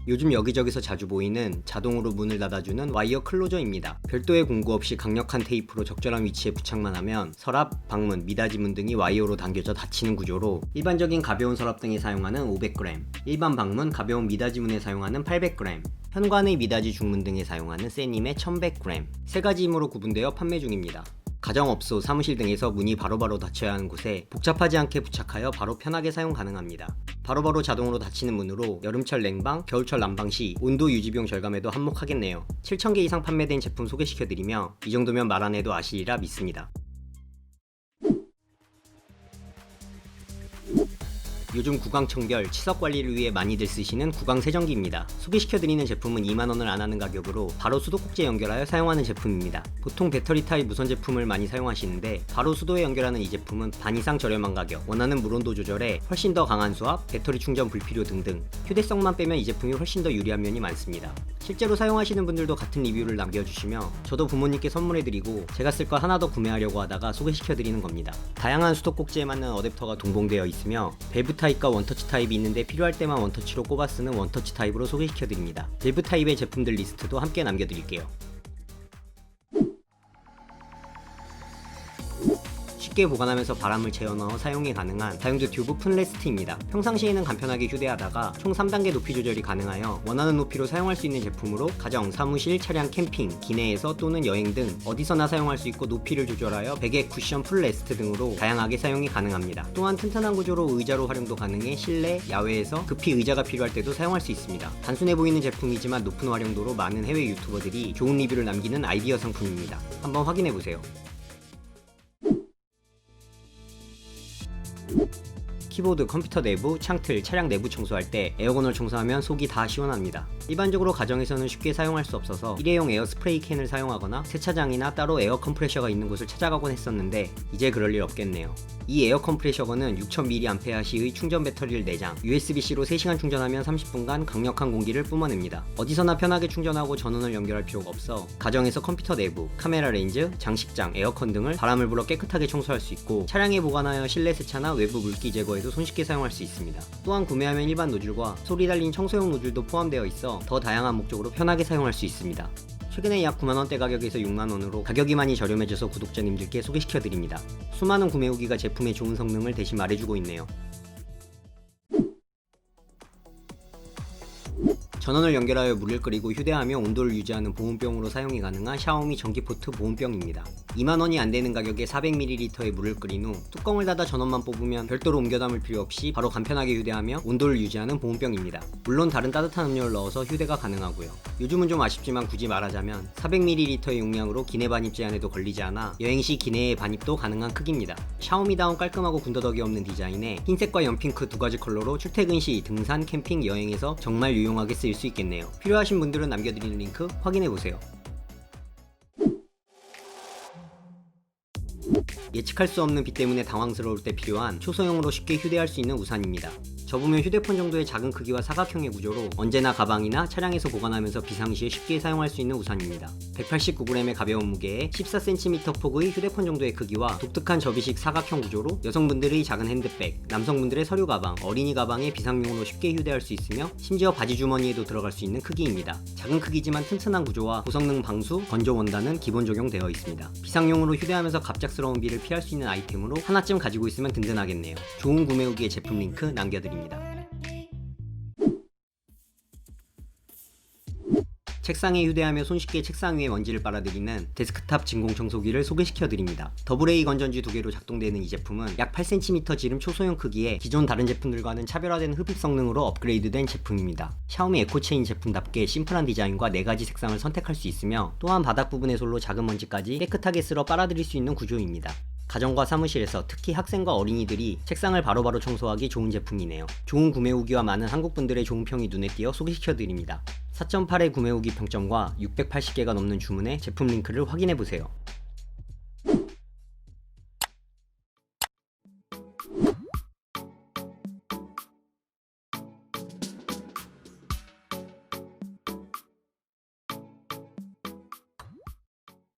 요즘 여기저기서 자주 보이는 자동으로 문을 닫아주는 와이어 클로저입니다. 별도의 공구 없이 강력한 테이프로 적절한 위치에 부착만 하면 서랍, 방문, 미닫이문 등이 와이어로 당겨져 닫히는 구조로 일반적인 가벼운 서랍 등에 사용하는 500g, 일반 방문, 가벼운 미닫이문에 사용하는 800g, 현관의 미닫이 중문 등에 사용하는 세님의 1100g, 세 가지 힘으로 구분되어 판매 중입니다. 가정업소, 사무실 등에서 문이 바로바로 닫혀야 하는 곳에 복잡하지 않게 부착하여 바로 편하게 사용 가능합니다. 바로바로 자동으로 닫히는 문으로 여름철 냉방, 겨울철 난방 시 온도 유지 비용 절감에도 한몫하겠네요. 7,000개 이상 판매된 제품 소개시켜드리며 이 정도면 말 안 해도 아시리라 믿습니다. 요즘 구강 청결, 치석 관리를 위해 많이들 쓰시는 구강 세정기입니다. 소개시켜드리는 제품은 2만원을 안하는 가격으로 바로 수도꼭지에 연결하여 사용하는 제품입니다. 보통 배터리 타입 무선 제품을 많이 사용하시는데 바로 수도에 연결하는 이 제품은 반 이상 저렴한 가격, 원하는 물온도 조절에 훨씬 더 강한 수압, 배터리 충전 불필요 등등 휴대성만 빼면 이 제품이 훨씬 더 유리한 면이 많습니다. 실제로 사용하시는 분들도 같은 리뷰를 남겨주시며 저도 부모님께 선물해드리고 제가 쓸 거 하나 더 구매하려고 하다가 소개시켜드리는 겁니다. 다양한 수도꼭지에 맞는 어댑터가 동봉되어 있으며 밸브 타입과 원터치 타입이 있는데 필요할 때만 원터치로 꼽아 쓰는 원터치 타입으로 소개시켜드립니다. 밸브 타입의 제품들 리스트도 함께 남겨드릴게요. 쉽게 보관하면서 바람을 채워 넣어 사용이 가능한 다용도 튜브 푼레스트입니다. 평상시에는 간편하게 휴대하다가 총 3단계 높이 조절이 가능하여 원하는 높이로 사용할 수 있는 제품으로 가정, 사무실, 차량, 캠핑, 기내에서 또는 여행 등 어디서나 사용할 수 있고 높이를 조절하여 베개, 쿠션, 풀레스트 등으로 다양하게 사용이 가능합니다. 또한 튼튼한 구조로 의자로 활용도 가능해 실내, 야외에서 급히 의자가 필요할 때도 사용할 수 있습니다. 단순해 보이는 제품이지만 높은 활용도로 많은 해외 유튜버들이 좋은 리뷰를 남기는 아이디어 상품입니다. 한번 확인해보세요. 키보드, 컴퓨터 내부, 창틀, 차량 내부 청소할 때 에어건을 청소하면 속이 다 시원합니다. 일반적으로 가정에서는 쉽게 사용할 수 없어서 일회용 에어 스프레이 캔을 사용하거나 세차장이나 따로 에어 컴프레셔가 있는 곳을 찾아가곤 했었는데 이제 그럴 일 없겠네요. 이 에어 컴프레셔건은 6000mAh의 충전 배터리를 4장, USB-C로 3시간 충전하면 30분간 강력한 공기를 뿜어냅니다. 어디서나 편하게 충전하고 전원을 연결할 필요가 없어 가정에서 컴퓨터 내부, 카메라 렌즈, 장식장, 에어컨 등을 바람을 불어 깨끗하게 청소할 수 있고 차량에 보관하여 실내 세차나 외부 물기 제거에도 손쉽게 사용할 수 있습니다. 또한 구매하면 일반 노즐과 소리 달린 청소용 노즐도 포함되어 있어 더 다양한 목적으로 편하게 사용할 수 있습니다. 최근에 약 9만원대 가격에서 6만원으로 가격이 많이 저렴해져서 구독자님들께 소개시켜드립니다. 수많은 구매 후기가 제품의 좋은 성능을 대신 말해주고 있네요. 전원을 연결하여 물을 끓이고 휴대하며 온도를 유지하는 보온병으로 사용이 가능한 샤오미 전기포트 보온병입니다. 2만원이 안되는 가격에 400ml의 물을 끓인 후 뚜껑을 닫아 전원만 뽑으면 별도로 옮겨 담을 필요 없이 바로 간편하게 휴대하며 온도를 유지하는 보온병입니다. 물론 다른 따뜻한 음료를 넣어서 휴대가 가능하고요. 요즘은 좀 아쉽지만 굳이 말하자면 400ml의 용량으로 기내 반입 제한에도 걸리지 않아 여행시 기내에 반입도 가능한 크기입니다. 샤오미다운 깔끔하고 군더더기 없는 디자인에 흰색과 연핑크 두 가지 컬러로 출퇴근 시, 등산, 캠핑, 여행에서 정말 유용하게 쓰일 수 있겠네요. 필요하신 분들은 남겨드리는 링크 확인해보세요. 예측할 수 없는 비 때문에 당황스러울 때 필요한 초소형으로 쉽게 휴대할 수 있는 우산입니다. 접으면 휴대폰 정도의 작은 크기와 사각형의 구조로 언제나 가방이나 차량에서 보관하면서 비상시에 쉽게 사용할 수 있는 우산입니다. 189g의 가벼운 무게에 14cm 폭의 휴대폰 정도의 크기와 독특한 접이식 사각형 구조로 여성분들의 작은 핸드백, 남성분들의 서류 가방, 어린이 가방에 비상용으로 쉽게 휴대할 수 있으며 심지어 바지 주머니에도 들어갈 수 있는 크기입니다. 작은 크기지만 튼튼한 구조와 고성능 방수, 건조 원단은 기본 적용되어 있습니다. 비상용으로 휴대하면서 갑작스러운 비를 피할 수 있는 아이템으로 하나쯤 가지고 있으면 든든하겠네요. 좋은 구매 후기의 제품 링크 남겨드립니다. 책상에 휴대하며 손쉽게 책상 위에 먼지를 빨아들이는 데스크탑 진공 청소기를 소개시켜드립니다. 더블A 건전지 2개로 작동되는 이 제품은 약 8cm 지름 초소형 크기에 기존 다른 제품들과는 차별화된 흡입 성능으로 업그레이드된 제품입니다. 샤오미 에코체인 제품답게 심플한 디자인과 4가지 색상을 선택할 수 있으며 또한 바닥 부분의 솔로 작은 먼지까지 깨끗하게 쓸어 빨아들일 수 있는 구조입니다. 가정과 사무실에서 특히 학생과 어린이들이 책상을 바로바로 청소하기 좋은 제품이네요. 좋은 구매 후기와 많은 한국분들의 좋은 평이 눈에 띄어 소개시켜드립니다. 4.8의 구매 후기 평점과 680개가 넘는 주문에 제품 링크를 확인해보세요.